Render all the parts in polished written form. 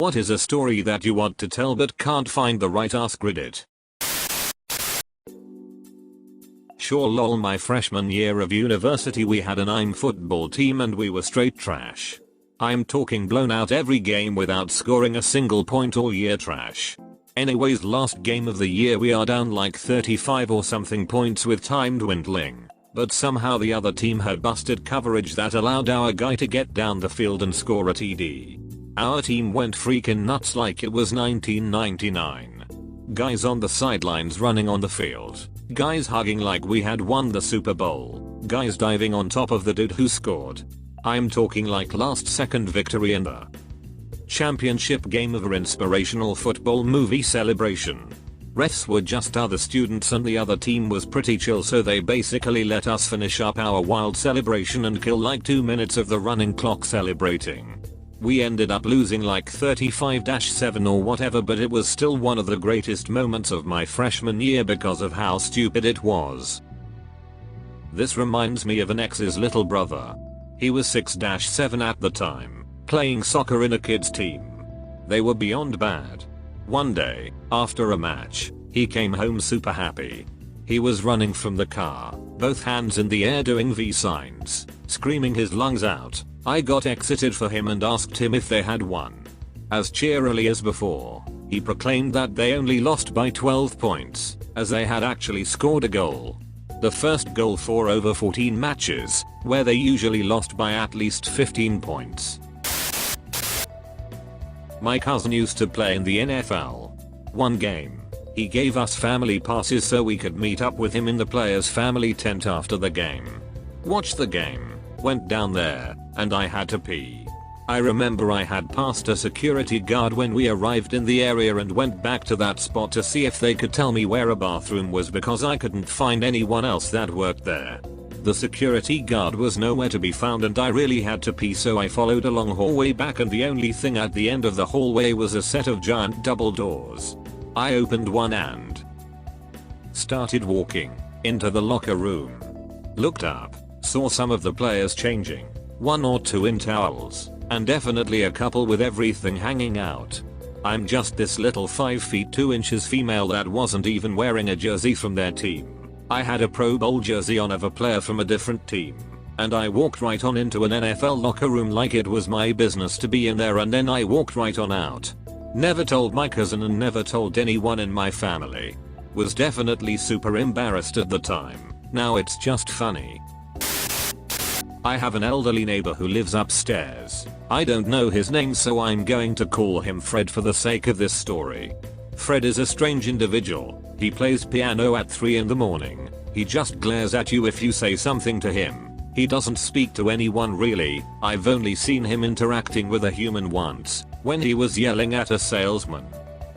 What is a story that you want to tell but can't find the right ask Reddit? Sure lol, my freshman year of university we had an IM football team and we were straight trash. I'm talking blown out every game without scoring a single point all year trash. Anyways, last game of the year we are down like 35 or something points with time dwindling. But somehow the other team had busted coverage that allowed our guy to get down the field and score a TD. Our team went freaking nuts like it was 1999. Guys on the sidelines running on the field. Guys hugging like we had won the Super Bowl. Guys diving on top of the dude who scored. I'm talking like last second victory in the championship game of our inspirational football movie celebration. Refs were just other students and the other team was pretty chill, so they basically let us finish up our wild celebration and kill like 2 minutes of the running clock celebrating. We ended up losing like 35-7 or whatever, but it was still one of the greatest moments of my freshman year because of how stupid it was. This reminds me of an ex's little brother. He was 6-7 at the time, playing soccer in a kids team. They were beyond bad. One day, after a match, he came home super happy. He was running from the car, both hands in the air doing V signs, screaming his lungs out. I got excited for him and asked him if they had won. As cheerily as before, he proclaimed that they only lost by 12 points, as they had actually scored a goal. The first goal for over 14 matches, where they usually lost by at least 15 points. My cousin used to play in the NFL. One game, he gave us family passes so we could meet up with him in the players' family tent after the game. Watched the game, went down there, and I had to pee. I remember I had passed a security guard when we arrived in the area and went back to that spot to see if they could tell me where a bathroom was because I couldn't find anyone else that worked there. The security guard was nowhere to be found and I really had to pee, so I followed a long hallway back and the only thing at the end of the hallway was a set of giant double doors. I opened one and started walking into the locker room. Looked up, saw some of the players changing, 1 or 2 in towels, and definitely a couple with everything hanging out. I'm just this little 5 feet 2 inches female that wasn't even wearing a jersey from their team. I had a Pro Bowl jersey on of a player from a different team, and I walked right on into an NFL locker room like it was my business to be in there, and then I walked right on out. Never told my cousin and never told anyone in my family. Was definitely super embarrassed at the time. Now it's just funny. I have an elderly neighbor who lives upstairs. I don't know his name, so I'm going to call him Fred for the sake of this story. Fred is a strange individual. He plays piano at 3 in the morning. He just glares at you if you say something to him. He doesn't speak to anyone really. I've only seen him interacting with a human once, when he was yelling at a salesman.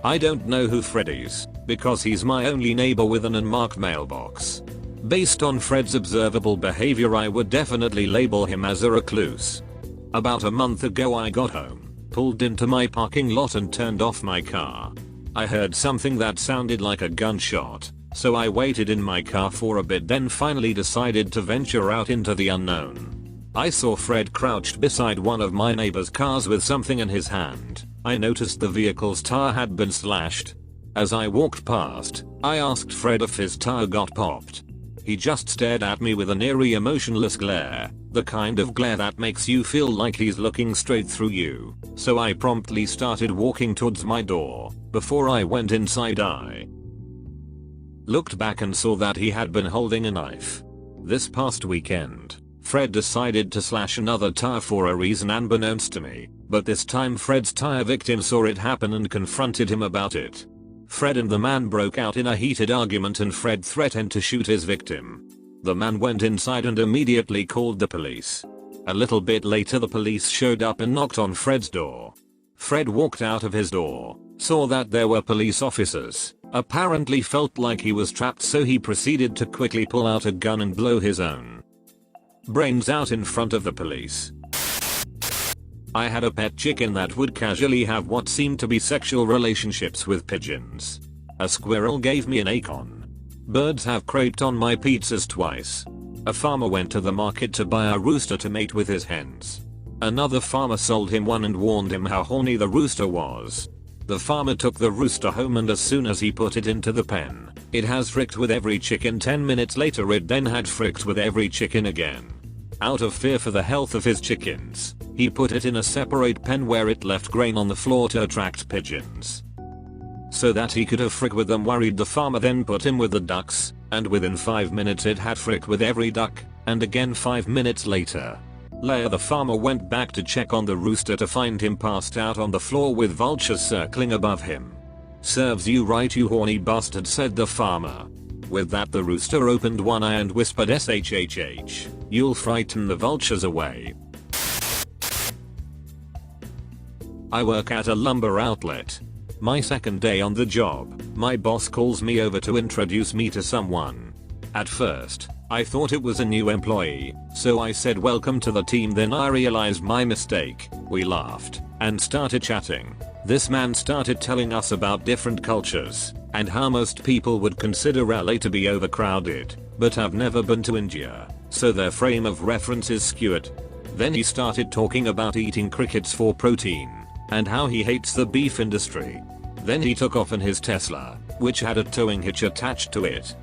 I don't know who Fred is, because he's my only neighbor with an unmarked mailbox. Based on Fred's observable behavior, I would definitely label him as a recluse. About a month ago I got home, pulled into my parking lot and turned off my car. I heard something that sounded like a gunshot, so I waited in my car for a bit, then finally decided to venture out into the unknown. I saw Fred crouched beside one of my neighbor's cars with something in his hand. I noticed the vehicle's tire had been slashed. As I walked past, I asked Fred if his tire got popped. He just stared at me with an eerie emotionless glare, the kind of glare that makes you feel like he's looking straight through you. So I promptly started walking towards my door. Before I went inside, I looked back and saw that he had been holding a knife. This past weekend, Fred decided to slash another tire for a reason unbeknownst to me, but this time Fred's tire victim saw it happen and confronted him about it. Fred and the man broke out in a heated argument and Fred threatened to shoot his victim. The man went inside and immediately called the police. A little bit later the police showed up and knocked on Fred's door. Fred walked out of his door, saw that there were police officers, apparently felt like he was trapped, so he proceeded to quickly pull out a gun and blow his own brains out in front of the police. I had a pet chicken that would casually have what seemed to be sexual relationships with pigeons. A squirrel gave me an acorn. Birds have craped on my pizzas twice. A farmer went to the market to buy a rooster to mate with his hens. Another farmer sold him one and warned him how horny the rooster was. The farmer took the rooster home, and as soon as he put it into the pen, it has fricked with every chicken. 10 minutes later it then had fricked with every chicken again. Out of fear for the health of his chickens, he put it in a separate pen where it left grain on the floor to attract pigeons, so that he could have fricked with them. Worried, the farmer then put him with the ducks, and within 5 minutes it had fricked with every duck, and again 5 minutes later. Later the farmer went back to check on the rooster to find him passed out on the floor with vultures circling above him. "Serves you right, you horny bastard," said the farmer. With that the rooster opened one eye and whispered, "SHHH, you'll frighten the vultures away." I work at a lumber outlet. My second day on the job, my boss calls me over to introduce me to someone. At first, I thought it was a new employee, so I said welcome to the team. Then I realized my mistake. We laughed and started chatting. This man started telling us about different cultures and how most people would consider LA to be overcrowded, but have never been to India, so their frame of reference is skewed. Then he started talking about eating crickets for protein and how he hates the beef industry. Then he took off in his Tesla, which had a towing hitch attached to it.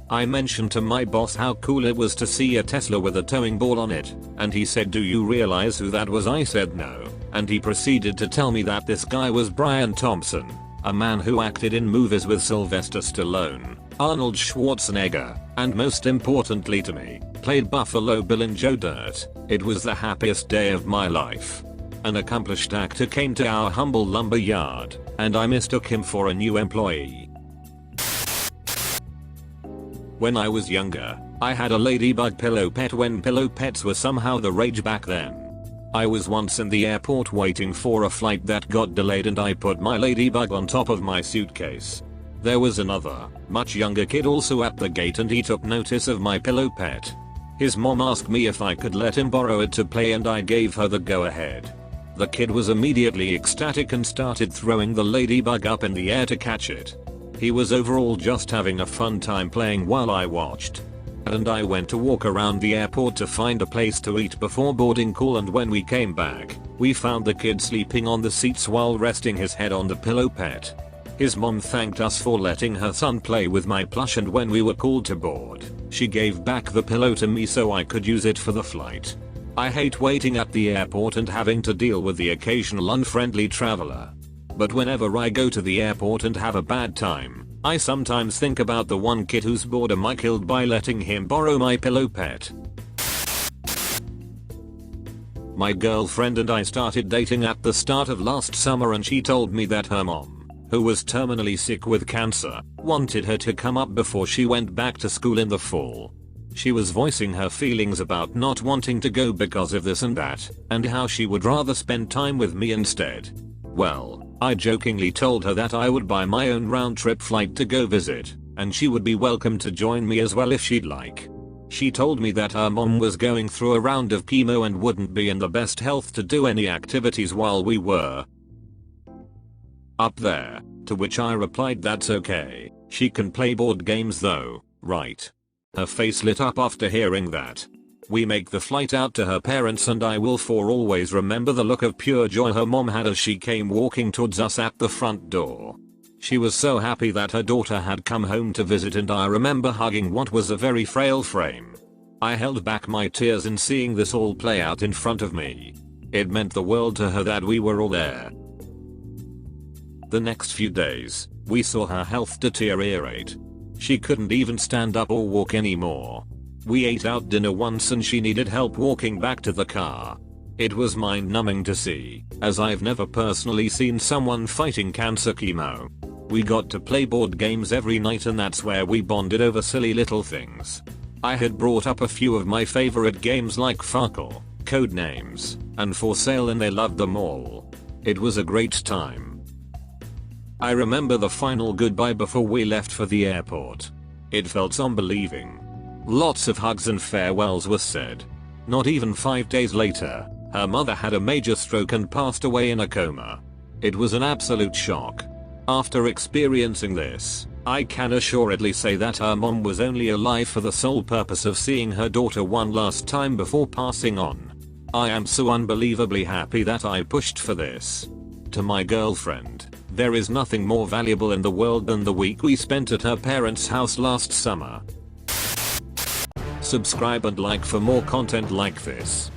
I mentioned to my boss how cool it was to see a Tesla with a towing ball on it, and he said, "Do you realize who that was?" I said no, and he proceeded to tell me that this guy was Brian Thompson, a man who acted in movies with Sylvester Stallone, Arnold Schwarzenegger, and most importantly to me, played Buffalo Bill in Joe Dirt. It was the happiest day of my life. An accomplished actor came to our humble lumber yard, and I mistook him for a new employee. When I was younger, I had a ladybug pillow pet when pillow pets were somehow the rage back then. I was once in the airport waiting for a flight that got delayed, and I put my ladybug on top of my suitcase. There was another, much younger kid also at the gate, and he took notice of my pillow pet. His mom asked me if I could let him borrow it to play, and I gave her the go ahead. The kid was immediately ecstatic and started throwing the ladybug up in the air to catch it. He was overall just having a fun time playing while I watched. And I went to walk around the airport to find a place to eat before boarding call, and when we came back, we found the kid sleeping on the seats while resting his head on the pillow pet. His mom thanked us for letting her son play with my plush, and when we were called to board, she gave back the pillow to me so I could use it for the flight. I hate waiting at the airport and having to deal with the occasional unfriendly traveler. But whenever I go to the airport and have a bad time, I sometimes think about the one kid whose boredom I killed by letting him borrow my pillow pet. My girlfriend and I started dating at the start of last summer, and she told me that her mom, who was terminally sick with cancer, wanted her to come up before she went back to school in the fall. She was voicing her feelings about not wanting to go because of this and that, and how she would rather spend time with me instead. Well, I jokingly told her that I would buy my own round-trip flight to go visit, and she would be welcome to join me as well if she'd like. She told me that her mom was going through a round of chemo and wouldn't be in the best health to do any activities while we were up there, to which I replied that's okay, she can play board games though, right? Her face lit up after hearing that. We make the flight out to her parents, and I will for always remember the look of pure joy her mom had as she came walking towards us at the front door. She was so happy that her daughter had come home to visit, and I remember hugging what was a very frail frame. I held back my tears in seeing this all play out in front of me. It meant the world to her that we were all there. The next few days, we saw her health deteriorate. She couldn't even stand up or walk anymore. We ate out dinner once and she needed help walking back to the car. It was mind-numbing to see, as I've never personally seen someone fighting cancer chemo. We got to play board games every night, and that's where we bonded over silly little things. I had brought up a few of my favorite games like Farkle, Codenames, and For Sale, and they loved them all. It was a great time. I remember the final goodbye before we left for the airport. It felt unbelieving. Lots of hugs and farewells were said. Not even 5 days later, her mother had a major stroke and passed away in a coma. It was an absolute shock. After experiencing this, I can assuredly say that her mom was only alive for the sole purpose of seeing her daughter one last time before passing on. I am so unbelievably happy that I pushed for this. To my girlfriend, there is nothing more valuable in the world than the week we spent at her parents' house last summer. Subscribe and like for more content like this.